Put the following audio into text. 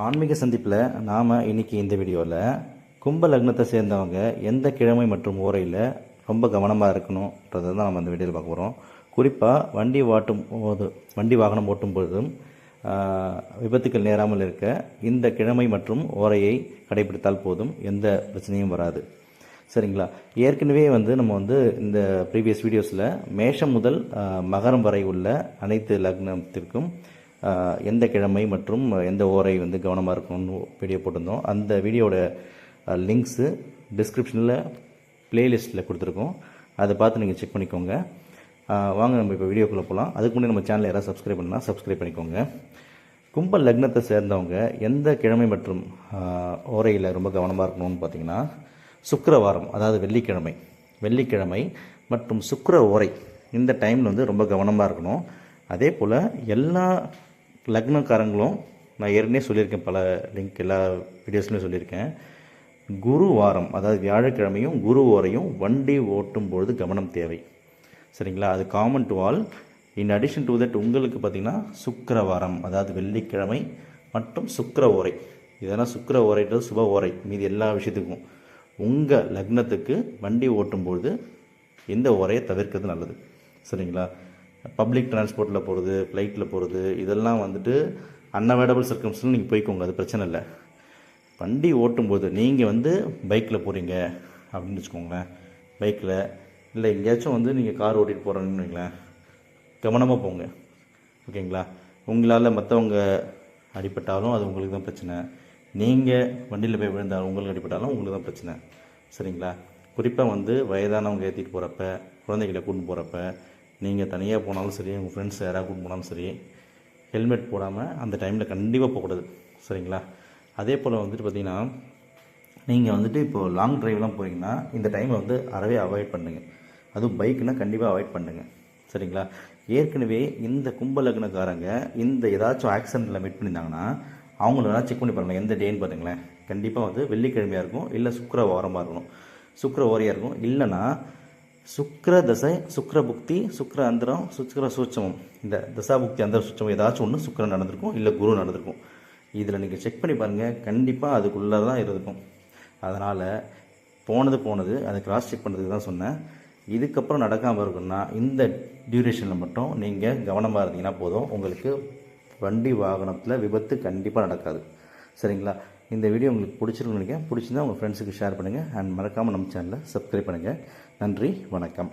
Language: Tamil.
ஆன்மீக சந்திப்பில் நாம் இன்றைக்கி இந்த வீடியோவில் கும்ப லக்னத்தை சேர்ந்தவங்க எந்த கிழமை மற்றும் ஓரையில் ரொம்ப கவனமாக இருக்கணுன்றதை தான் நம்ம இந்த வீடியோவில் பார்க்க போகிறோம். குறிப்பாக வண்டி வாகனம் ஓட்டும் பொழுதும் விபத்துக்கள் நேராமல் இருக்க இந்த கிழமை மற்றும் ஓரையை கடைபிடித்தால் போதும், எந்த பிரச்சனையும் வராது. சரிங்களா? ஏற்கனவே நம்ம இந்த ப்ரீவியஸ் வீடியோஸில் மேஷம் முதல் மகரம் வரை உள்ள அனைத்து லக்னத்திற்கும் எந்த கிழமை மற்றும் எந்த ஓரை கவனமாக இருக்கணும்னு வீடியோ போட்டிருந்தோம். அந்த வீடியோட லிங்க்ஸு டிஸ்கிரிப்ஷனில் ப்ளேலிஸ்ட்டில் கொடுத்துருக்கோம். அதை பார்த்து நீங்கள் செக் பண்ணிக்கோங்க. வாங்க நம்ம இப்போ வீடியோக்குள்ளே போகலாம். அதுக்கு முன்னாடி நம்ம சேனலை யாராவது சப்ஸ்கிரைப் பண்ணால் சப்ஸ்கிரைப் பண்ணிக்கோங்க. கும்ப லக்னத்தை சேர்ந்தவங்க எந்த கிழமை மற்றும் ஓரையில் ரொம்ப கவனமாக இருக்கணும்னு பார்த்தீங்கன்னா, சுக்கிரவாரம், அதாவது வெள்ளிக்கிழமை மற்றும் சுக்கிர ஓரை, இந்த டைமில் ரொம்ப கவனமாக இருக்கணும். அதே போல் எல்லா லக்னக்காரங்களும் நான் ஏற்கனவே சொல்லியிருக்கேன், பல லிங்க் எல்லா வீடியோஸ்லையும் சொல்லியிருக்கேன், குரு வாரம், அதாவது வியாழக்கிழமையும் குரு ஓரையும் வண்டி ஓட்டும்பொழுது கவனம் தேவை. சரிங்களா? அது common to all. In addition to that உங்களுக்கு பார்த்திங்கன்னா சுக்கிரவாரம், அதாவது வெள்ளிக்கிழமை மற்றும் சுக்கிர ஓரை, இதெல்லாம் சுக்கிர ஓரைன்றது சுப ஓரை. மீது எல்லா விஷயத்துக்கும் உங்கள் லக்னத்துக்கு வண்டி ஓட்டும்பொழுது இந்த ஓரையை தவிர்க்கிறது நல்லது. சரிங்களா? பப்ளிக் டிரான்ஸ்போர்ட்டில் போகிறது, ஃப்ளைட்டில் போகிறது, இதெல்லாம் அன்அவாய்டபிள் சர்க்கம்ஸ்டன்ஸ் நீங்கள் போய்க்கோங்க, அது பிரச்சனை இல்லை. வண்டி ஓட்டும்போது நீங்கள் பைக்கில் போகிறீங்க அப்படின்னு வச்சுக்கோங்களேன், பைக்கில் இல்லை எங்கேயாச்சும் நீங்கள் கார் ஓட்டிகிட்டு போகிறேன்னு வைங்களேன், கவனமாக போங்க. ஓகேங்களா? உங்களால் மற்றவங்க அடிபட்டாலும் அது உங்களுக்கு தான் பிரச்சனை, நீங்கள் வண்டியில் போய் விழுந்தாலும் உங்களுக்கு அடிபட்டாலும் உங்களுக்கு தான் பிரச்சனை. சரிங்களா? குறிப்பாக வயதானவங்க ஏற்றிட்டு போகிறப்ப, குழந்தைகளை கூட்டின்னு போகிறப்ப, நீங்கள் தனியாக போனாலும் சரி, உங்கள் ஃப்ரெண்ட்ஸ் யாராவது கூட்டின்னு போனாலும் சரி, ஹெல்மெட் போடாமல் அந்த டைமில் கண்டிப்பாக போகக்கூடாது. சரிங்களா? அதே போல் பார்த்திங்கன்னா, நீங்கள் இப்போது லாங் ட்ரைவ்லாம் போகிறீங்கன்னா இந்த டைமை அறவே அவாய்ட் பண்ணுங்கள். அதுவும் பைக்குனால் கண்டிப்பாக அவாய்ட் பண்ணுங்கள். சரிங்களா? ஏற்கனவே இந்த கும்ப லக்னக்காரங்க இந்த ஏதாச்சும் ஆக்சிடெண்ட்டில் மீட் பண்ணியிருந்தாங்கன்னா அவங்கள வேணால் செக் பண்ணி பாருங்கள், எந்த டேன்னு பாருங்களேன். கண்டிப்பாக வெள்ளிக்கிழமையாக இருக்கும், இல்லை சுக்கிர வாரமாக இருக்கணும், சுக்கிர ஓரையாக இருக்கும், இல்லைன்னா சுக்கிர தசை, சுக்கிர புக்தி, சுக்கிர அந்தரம், சுக்கிர சூட்சமம், இந்த தசா புக்தி அந்தர சூட்சமம் ஏதாச்சும் ஒன்று சுக்கிரன் நடந்திருக்கும், இல்லை குரு நடந்திருக்கும். இதில் நீங்கள் செக் பண்ணி பாருங்கள், கண்டிப்பாக அதுக்குள்ளே தான் இருக்கும். அதனால் போனது அதை கிராஸ் செக் பண்ணுறதுக்கு தான் சொன்னேன். இதுக்கப்புறம் நடக்காமல் இருக்குன்னா இந்த டியூரேஷனில் மட்டும் நீங்கள் கவனமாக இருந்தீங்கன்னா போதும், உங்களுக்கு வண்டி வாகனத்தில் விபத்து கண்டிப்பாக நடக்காது. சரிங்களா? இந்த வீடியோ உங்களுக்கு பிடிச்சிருக்குன்னு நினைக்கிறேன். பிடிச்சிருந்தா உங்கள் ஃப்ரெண்ட்ஸுக்கு ஷேர் பண்ணுங்கள். அண்ட் மறக்காமல் நம்ம சேனலை சப்ஸ்கிரைப் பண்ணுங்கள். நன்றி, வணக்கம்.